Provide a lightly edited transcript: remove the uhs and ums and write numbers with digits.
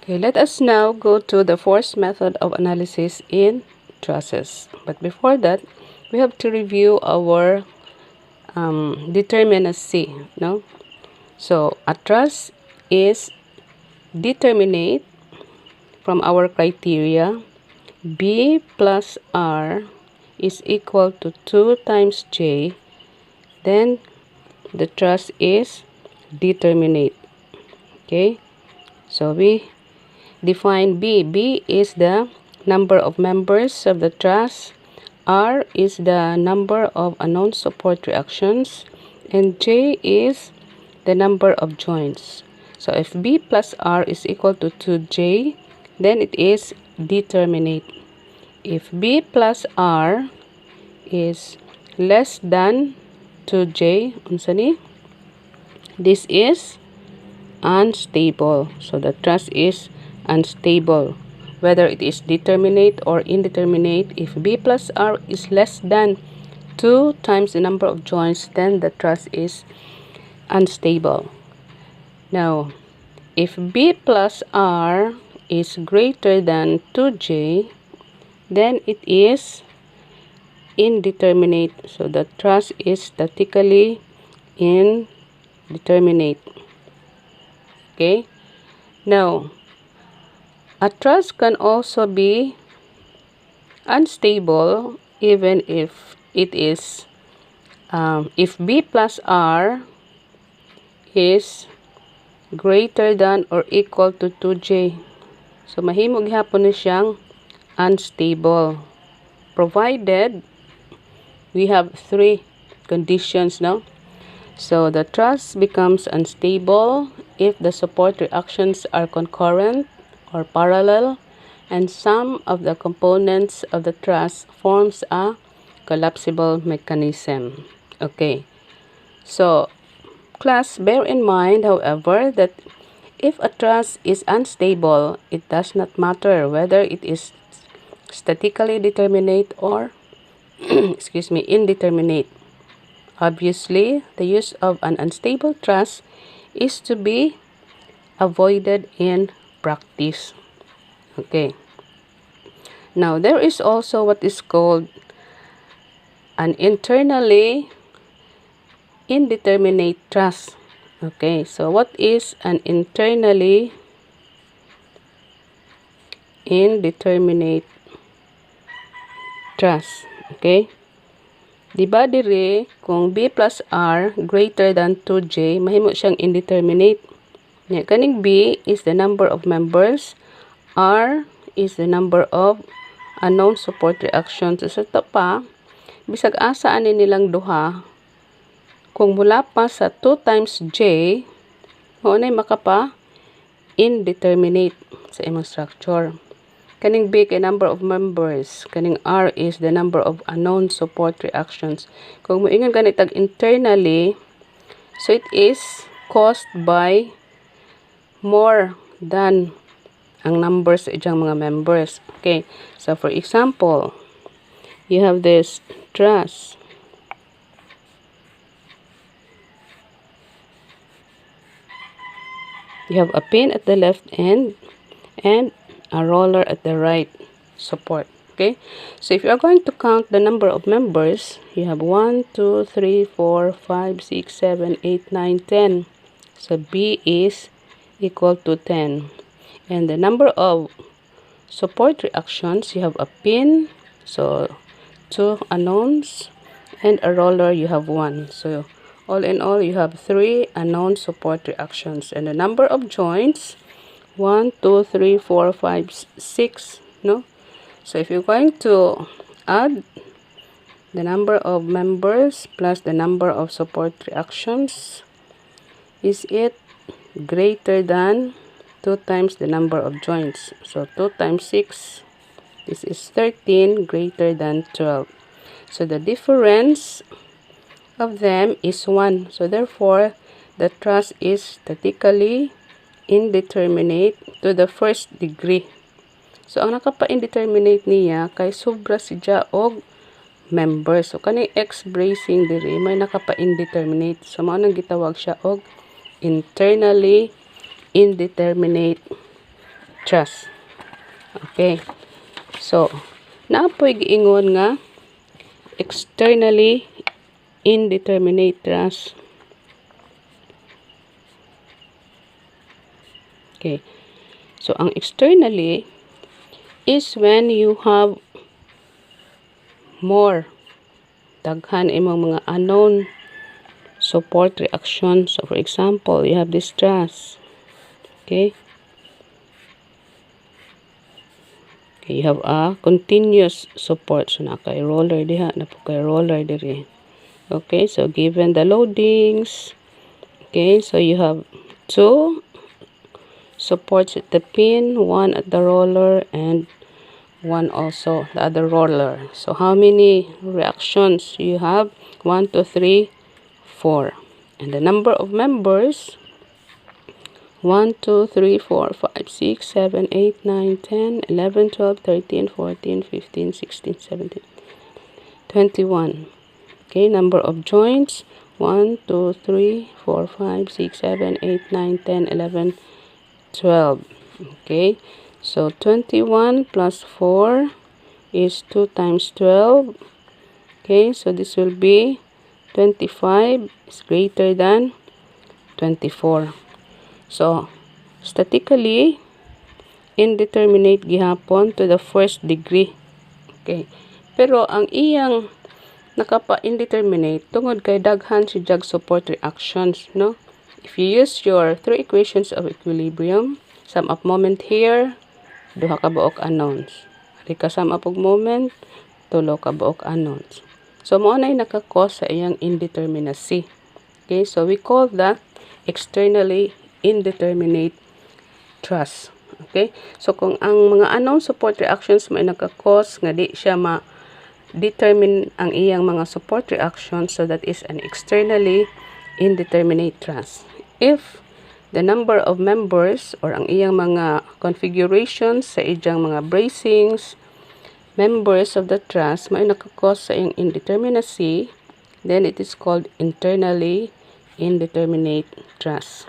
Okay, let us now go to the fourth method of analysis in trusses. But before that, we have to review our determinacy. No? So, a truss is determinate from our criteria. B plus R is equal to 2 times J. Then, the truss is determinate. Okay? So, we define B. B is the number of members of the truss. R is the number of unknown support reactions. And J is the number of joints. So if B plus R is equal to 2J, then it is determinate. If B plus R is less than 2J, unsa ni? This is unstable. So the truss is unstable. Whether it is determinate or indeterminate, if B plus R is less than 2 times the number of joints, then the truss is unstable. Now, if B plus R is greater than 2J, then it is indeterminate. So the truss is statically indeterminate. Okay? Now, a truss can also be unstable even if it is if B plus R is greater than or equal to 2J. So mahimong gihapon ni siyang unstable provided we have three conditions now. So the truss becomes unstable if the support reactions are concurrent or parallel, and some of the components of the truss forms a collapsible mechanism. Okay, so class, bear in mind, however, that if a truss is unstable, it does not matter whether it is statically determinate or excuse me, indeterminate. Obviously, the use of an unstable truss is to be avoided in practice. Okay. Now, there is also what is called an internally indeterminate truss. Okay, so what is an internally indeterminate truss? Okay. Diba dire, kung B plus R greater than 2J, mahimo siyang indeterminate. Kaning B is the number of members, R is the number of unknown support reactions. So ito pa, bisag asa ani nilang duha, kung mula pa sa 2 times J, maunay makapa indeterminate sa imong structure. Kaning B kay number of members, kaning R is the number of unknown support reactions. Kung moingon ganit tag internally, so it is caused by more than ang numbers sa ijang mga members. Okay, so for example, you have this truss. You have a pin at the left end and a roller at the right support. Okay, so if you are going to count the number of members, you have 1, 2, 3, 4, 5, 6, 7, 8, 9, 10. So B is equal to 10. And the number of support reactions, you have a pin, so 2 unknowns, and a roller, you have 1. So all in all, you have 3 unknown support reactions. And the number of joints, 1, 2, 3, 4, 5, 6, no? So if you're going to add the number of members plus the number of support reactions, is it greater than 2 times the number of joints? So 2 times 6, this is 13, greater than 12. So the difference of them is 1. So therefore, the truss is statically indeterminate to the first degree. So ang nakapa-indeterminate niya kay sobra siya og members. So kani X bracing diri may nakapa-indeterminate. So mao nang gitawag siya og internally indeterminate truss. Okay. So, naapoy giingon nga externally indeterminate truss. Okay. So, ang externally is when you have more daghan imong mga unknown support reactions. So, for example, you have this truss. Okay. Okay, you have a continuous support. So, na kay roller diha, na po kay roller diri. Okay, so given the loadings, okay, so you have two supports at the pin, one at the roller, and one also the other roller. So how many reactions you have? 1, 2, 3, 4. And the number of members, 1, 2, 3, 4, 5, 6, 7, 8, 9, 10, 11, 12, 13, 14, 15, 16, 17, 21. Okay, number of joints, 1, 2, 3, 4, 5, 6, 7, 8, 9, 10, 11, 12. Okay, so 21 plus 4 is 2 times 12. Okay, so this will be 25 is greater than 24. So, statically, indeterminate gihapon to the first degree. Okay, pero ang iyang nakapa-indeterminate tungod kay daghan si jag support reactions, no? If you use your three equations of equilibrium, sum up moment here, duha ka buok unknowns. Ari ka sum up og moment, tulo ka buok unknowns. So mao nay naka-cause sa iyang indeterminacy. Okay, so we call that externally indeterminate truss. Okay? So kung ang mga unknown support reactions may naka-cause nga di siya determine ang iyang mga support reactions, so that is an externally indeterminate truss. If the number of members or ang iyang mga configurations sa iyang mga bracings, members of the truss may nakakos sa iyang indeterminacy, then it is called internally indeterminate truss.